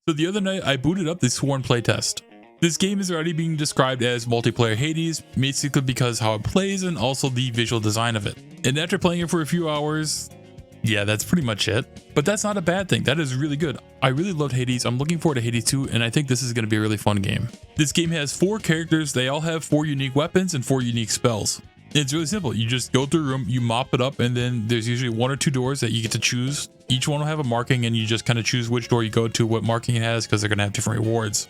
So the other night I booted up the Sworn playtest. This game is already being described as multiplayer Hades, basically because how it plays and also the visual design of it. And after playing it for a few hours, yeah, that's pretty much it. But that's not a bad thing. That is really good. I really loved Hades. I'm looking forward to Hades 2, and I think this is going to be a really fun game. This game has 4 characters. They all have 4 unique weapons and 4 unique spells. It's really simple. You just go through a room, you mop it up, and then there's usually 1 or 2 doors that you get to choose. Each one will have a marking, and you just kind of choose which door you go to, what marking it has, because they're going to have different rewards.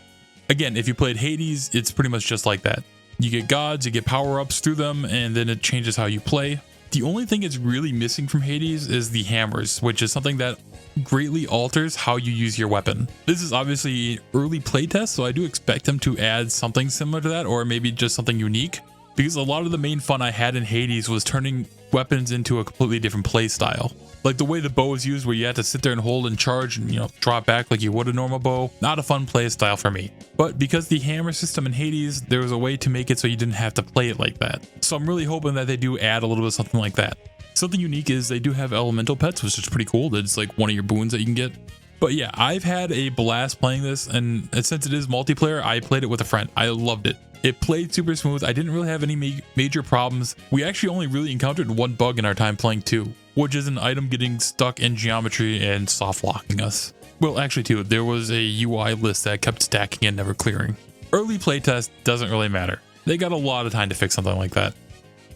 Again, if you played Hades, it's pretty much just like that. You get gods, you get power-ups through them, and then it changes how you play. The only thing it's really missing from Hades is the hammers, which is something that greatly alters how you use your weapon. This is obviously early playtest, so I do expect them to add something similar to that, or maybe just something unique, because a lot of the main fun I had in Hades was turning weapons into a completely different play style. Like the way the bow is used, where you have to sit there and hold and charge and, draw it back like you would a normal bow. Not a fun play style for me. But because the hammer system in Hades, there was a way to make it so you didn't have to play it like that. So I'm really hoping that they do add a little bit of something like that. Something unique is they do have elemental pets, which is pretty cool. That's like one of your boons that you can get. But yeah, I've had a blast playing this, and since it is multiplayer, I played it with a friend. I loved it. It played super smooth. I didn't really have any major problems. We actually only really encountered 1 bug in our time playing 2, which is an item getting stuck in geometry and soft locking us. Well, actually 2, there was a UI list that kept stacking and never clearing. Early playtest doesn't really matter. They got a lot of time to fix something like that.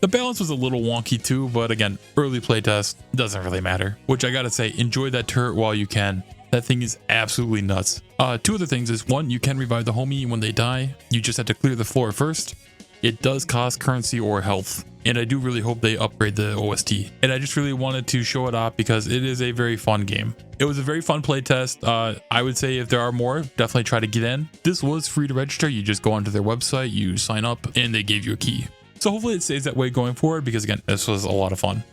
The balance was a little wonky too, but again, early playtest doesn't really matter. Which I gotta say, enjoy that turret while you can. That thing is absolutely nuts. 2 other things is 1, you can revive the homie when they die. You just have to clear the floor first. It does cost currency or health. And I do really hope they upgrade the OST. And I just really wanted to show it off because it is a very fun game. It was a very fun playtest. I would say if there are more, definitely try to get in. This was free to register. You just go onto their website, you sign up, and they gave you a key. So hopefully it stays that way going forward because again, this was a lot of fun.